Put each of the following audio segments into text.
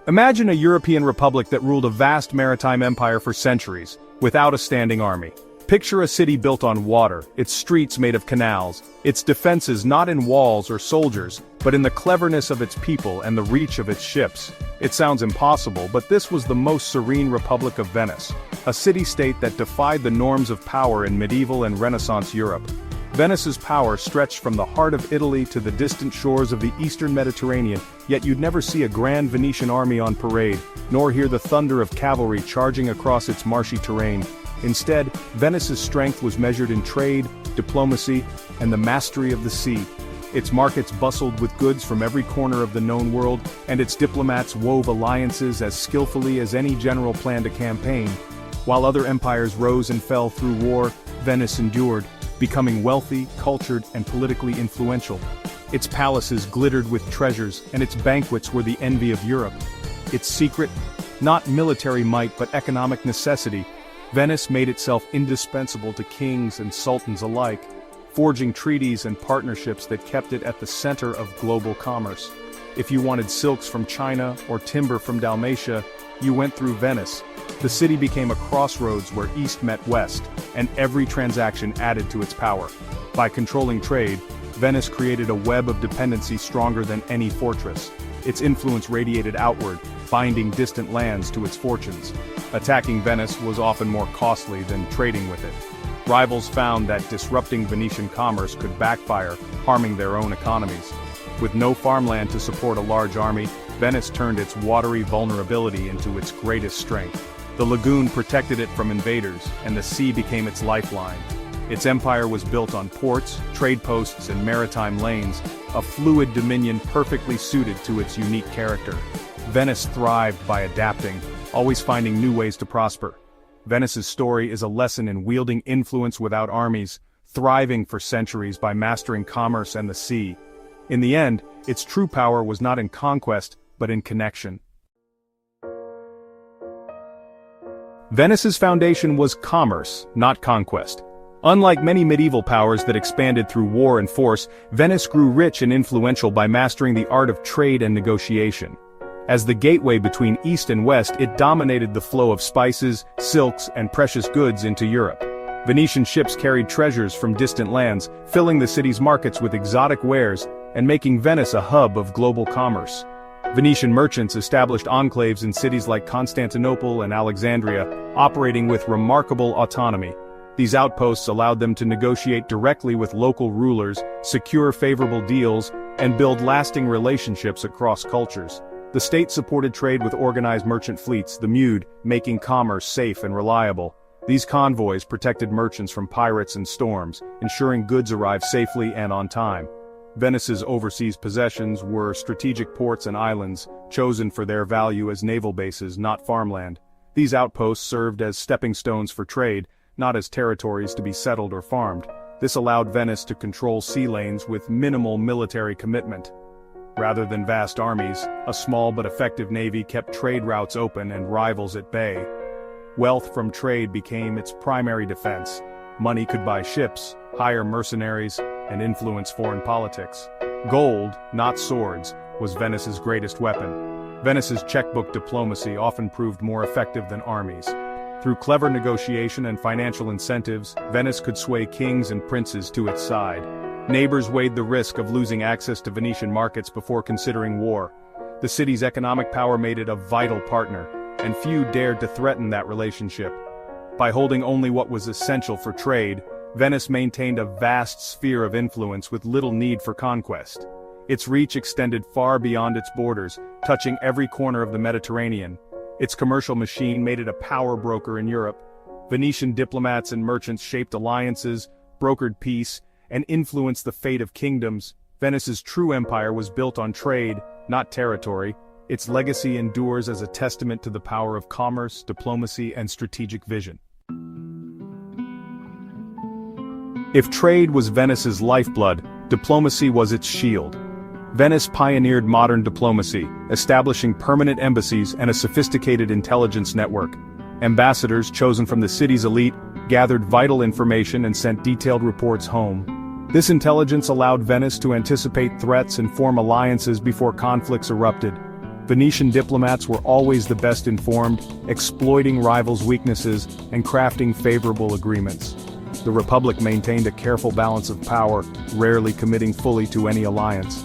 Imagine a European republic that ruled a vast maritime empire for centuries, without a standing army. Picture a city built on water, its streets made of canals, its defenses not in walls or soldiers, but in the cleverness of its people and the reach of its ships. It sounds impossible, but this was the most serene Republic of Venice, a city-state that defied the norms of power in medieval and Renaissance Europe. Venice's power stretched from the heart of Italy to the distant shores of the eastern Mediterranean, yet you'd never see a grand Venetian army on parade, nor hear the thunder of cavalry charging across its marshy terrain. Instead, Venice's strength was measured in trade, diplomacy, and the mastery of the sea. Its markets bustled with goods from every corner of the known world, and its diplomats wove alliances as skillfully as any general planned a campaign. While other empires rose and fell through war, Venice endured, becoming wealthy, cultured, and politically influential. Its palaces glittered with treasures, and its banquets were the envy of Europe. Its secret, not military might but economic necessity, Venice made itself indispensable to kings and sultans alike, forging treaties and partnerships that kept it at the center of global commerce. If you wanted silks from China or timber from Dalmatia, you went through Venice. The city became a crossroads where East met West, and every transaction added to its power. By controlling trade, Venice created a web of dependency stronger than any fortress. Its influence radiated outward, binding distant lands to its fortunes. Attacking Venice was often more costly than trading with it. Rivals found that disrupting Venetian commerce could backfire, harming their own economies. With no farmland to support a large army, Venice turned its watery vulnerability into its greatest strength. The lagoon protected it from invaders, and the sea became its lifeline. Its empire was built on ports, trade posts, and maritime lanes, a fluid dominion perfectly suited to its unique character. Venice thrived by adapting, always finding new ways to prosper. Venice's story is a lesson in wielding influence without armies, thriving for centuries by mastering commerce and the sea. In the end, its true power was not in conquest, but in connection. Venice's foundation was commerce, not conquest. Unlike many medieval powers that expanded through war and force, Venice grew rich and influential by mastering the art of trade and negotiation. As the gateway between East and West, it dominated the flow of spices, silks, and precious goods into Europe. Venetian ships carried treasures from distant lands, filling the city's markets with exotic wares, and making Venice a hub of global commerce. Venetian merchants established enclaves in cities like Constantinople and Alexandria, operating with remarkable autonomy. These outposts allowed them to negotiate directly with local rulers, secure favorable deals, and build lasting relationships across cultures. The state supported trade with organized merchant fleets, the Mude, making commerce safe and reliable. These convoys protected merchants from pirates and storms, ensuring goods arrived safely and on time. Venice's overseas possessions were strategic ports and islands, chosen for their value as naval bases, not farmland. These outposts served as stepping stones for trade, not as territories to be settled or farmed. This allowed Venice to control sea lanes with minimal military commitment. Rather than vast armies, a small but effective navy kept trade routes open and rivals at bay. Wealth from trade became its primary defense. Money could buy ships, hire mercenaries, and influence foreign politics. Gold, not swords, was Venice's greatest weapon. Venice's checkbook diplomacy often proved more effective than armies. Through clever negotiation and financial incentives, Venice could sway kings and princes to its side. Neighbors weighed the risk of losing access to Venetian markets before considering war. The city's economic power made it a vital partner, and few dared to threaten that relationship. By holding only what was essential for trade, Venice maintained a vast sphere of influence with little need for conquest. Its reach extended far beyond its borders, touching every corner of the Mediterranean. Its commercial machine made it a power broker in Europe. Venetian diplomats and merchants shaped alliances, brokered peace, and influenced the fate of kingdoms. Venice's true empire was built on trade, not territory. Its legacy endures as a testament to the power of commerce, diplomacy, and strategic vision. If trade was Venice's lifeblood, diplomacy was its shield. Venice pioneered modern diplomacy, establishing permanent embassies and a sophisticated intelligence network. Ambassadors chosen from the city's elite gathered vital information and sent detailed reports home. This intelligence allowed Venice to anticipate threats and form alliances before conflicts erupted. Venetian diplomats were always the best informed, exploiting rivals' weaknesses and crafting favorable agreements. The Republic maintained a careful balance of power, rarely committing fully to any alliance.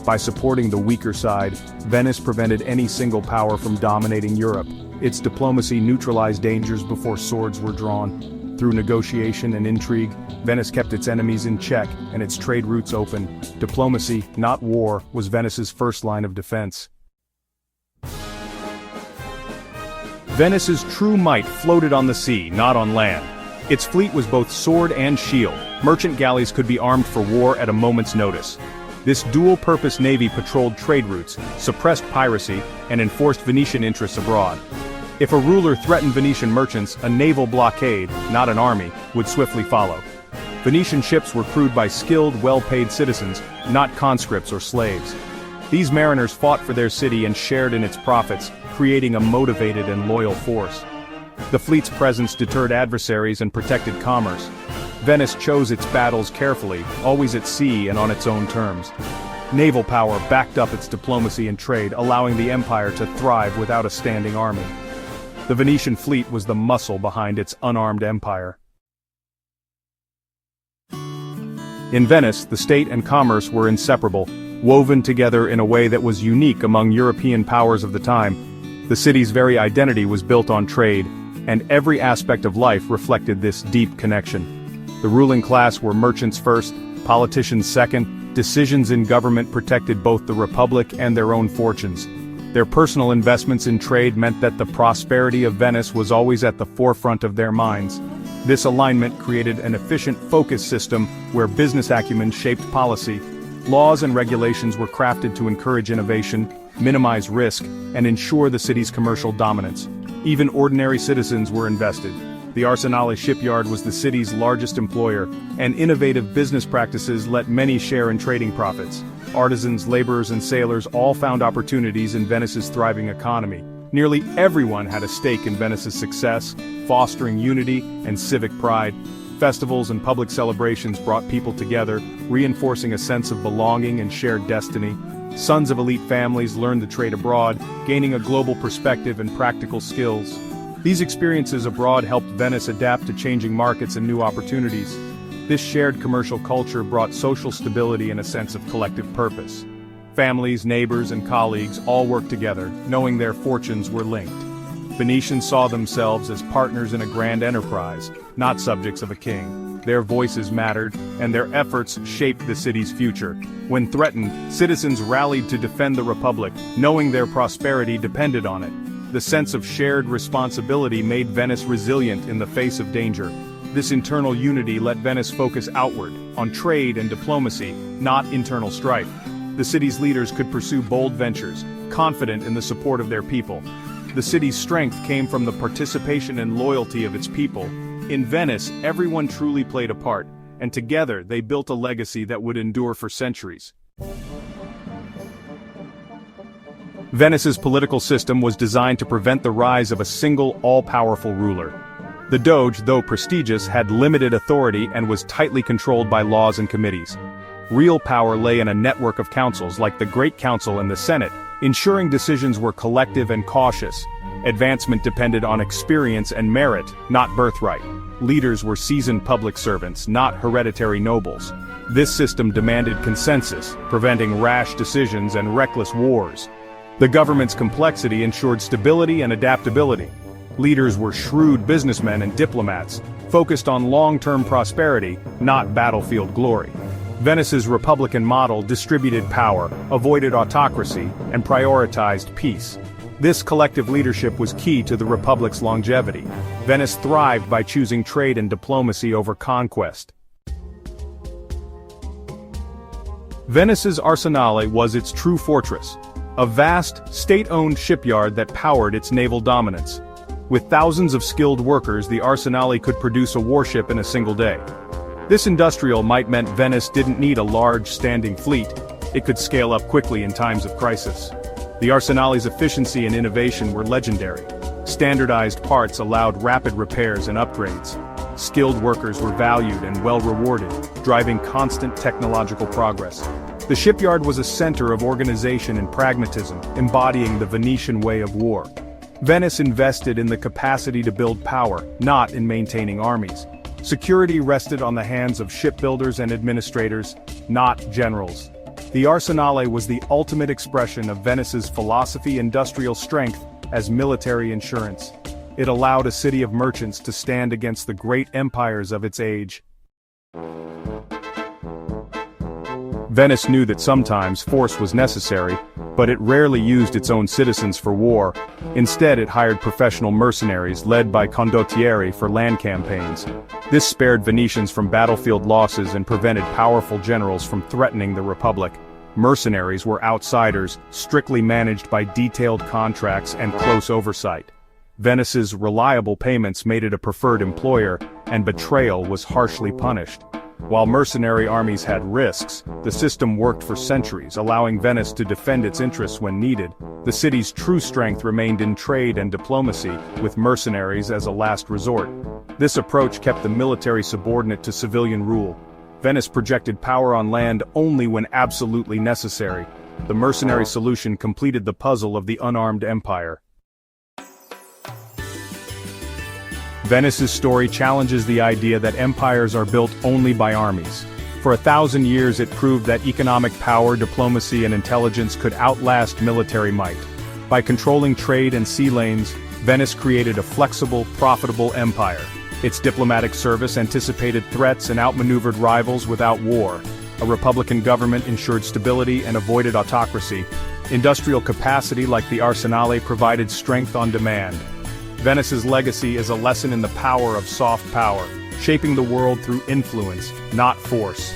By supporting the weaker side, Venice prevented any single power from dominating Europe. Its diplomacy neutralized dangers before swords were drawn. Through negotiation and intrigue, Venice kept its enemies in check and its trade routes open. Diplomacy, not war, was Venice's first line of defense. Venice's true might floated on the sea, not on land. Its fleet was both sword and shield. Merchant galleys could be armed for war at a moment's notice. This dual-purpose navy patrolled trade routes, suppressed piracy, and enforced Venetian interests abroad. If a ruler threatened Venetian merchants, a naval blockade, not an army, would swiftly follow. Venetian ships were crewed by skilled, well-paid citizens, not conscripts or slaves. These mariners fought for their city and shared in its profits, creating a motivated and loyal force. The fleet's presence deterred adversaries and protected commerce. Venice chose its battles carefully, always at sea and on its own terms. Naval power backed up its diplomacy and trade, allowing the empire to thrive without a standing army. The Venetian fleet was the muscle behind its unarmed empire. In Venice, the state and commerce were inseparable, woven together in a way that was unique among European powers of the time. The city's very identity was built on trade, and every aspect of life reflected this deep connection. The ruling class were merchants first, politicians second. Decisions in government protected both the Republic and their own fortunes. Their personal investments in trade meant that the prosperity of Venice was always at the forefront of their minds. This alignment created an efficient focus system where business acumen shaped policy. Laws and regulations were crafted to encourage innovation, minimize risk, and ensure the city's commercial dominance. Even ordinary citizens were invested. The Arsenale shipyard was the city's largest employer, and innovative business practices let many share in trading profits. Artisans, laborers, and sailors all found opportunities in Venice's thriving economy. Nearly everyone had a stake in Venice's success, fostering unity and civic pride. Festivals and public celebrations brought people together, reinforcing a sense of belonging and shared destiny. Sons of elite families learned the trade abroad, gaining a global perspective and practical skills. These experiences abroad helped Venice adapt to changing markets and new opportunities. This shared commercial culture brought social stability and a sense of collective purpose. Families, neighbors, and colleagues all worked together, knowing their fortunes were linked. Venetians saw themselves as partners in a grand enterprise, not subjects of a king. Their voices mattered, and their efforts shaped the city's future. When threatened, citizens rallied to defend the Republic, knowing their prosperity depended on it. The sense of shared responsibility made Venice resilient in the face of danger. This internal unity let Venice focus outward, on trade and diplomacy, not internal strife. The city's leaders could pursue bold ventures, confident in the support of their people. The city's strength came from the participation and loyalty of its people. In Venice, everyone truly played a part, and together they built a legacy that would endure for centuries. Venice's political system was designed to prevent the rise of a single, all-powerful ruler. The Doge, though prestigious, had limited authority and was tightly controlled by laws and committees. Real power lay in a network of councils like the Great Council and the Senate, ensuring decisions were collective and cautious. Advancement depended on experience and merit, not birthright. Leaders were seasoned public servants, not hereditary nobles. This system demanded consensus, preventing rash decisions and reckless wars. The government's complexity ensured stability and adaptability. Leaders were shrewd businessmen and diplomats, focused on long-term prosperity, not battlefield glory. Venice's republican model distributed power, avoided autocracy, and prioritized peace. This collective leadership was key to the Republic's longevity. Venice thrived by choosing trade and diplomacy over conquest. Venice's Arsenale was its true fortress, a vast, state-owned shipyard that powered its naval dominance. With thousands of skilled workers, the Arsenale could produce a warship in a single day. This industrial might meant Venice didn't need a large, standing fleet. It could scale up quickly in times of crisis. The Arsenale's efficiency and innovation were legendary. Standardized parts allowed rapid repairs and upgrades. Skilled workers were valued and well rewarded, driving constant technological progress. The shipyard was a center of organization and pragmatism, embodying the Venetian way of war. Venice invested in the capacity to build power, not in maintaining armies. Security rested on the hands of shipbuilders and administrators, not generals. The Arsenale was the ultimate expression of Venice's philosophy, industrial strength as military insurance. It allowed a city of merchants to stand against the great empires of its age. Venice knew that sometimes force was necessary, but it rarely used its own citizens for war. Instead, it hired professional mercenaries led by condottieri for land campaigns. This spared Venetians from battlefield losses and prevented powerful generals from threatening the Republic. Mercenaries were outsiders, strictly managed by detailed contracts and close oversight. Venice's reliable payments made it a preferred employer, and betrayal was harshly punished. While mercenary armies had risks, the system worked for centuries, allowing Venice to defend its interests when needed. The city's true strength remained in trade and diplomacy, with mercenaries as a last resort. This approach kept the military subordinate to civilian rule. Venice projected power on land only when absolutely necessary. The mercenary solution completed the puzzle of the unarmed empire. Venice's story challenges the idea that empires are built only by armies. For 1,000 years it proved that economic power, diplomacy, and intelligence could outlast military might. By controlling trade and sea lanes, Venice created a flexible, profitable empire. Its diplomatic service anticipated threats and outmaneuvered rivals without war. A republican government ensured stability and avoided autocracy. Industrial capacity like the Arsenale provided strength on demand. Venice's legacy is a lesson in the power of soft power, shaping the world through influence, not force.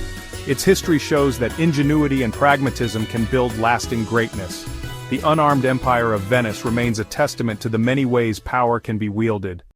Its history shows that ingenuity and pragmatism can build lasting greatness. The unarmed empire of Venice remains a testament to the many ways power can be wielded.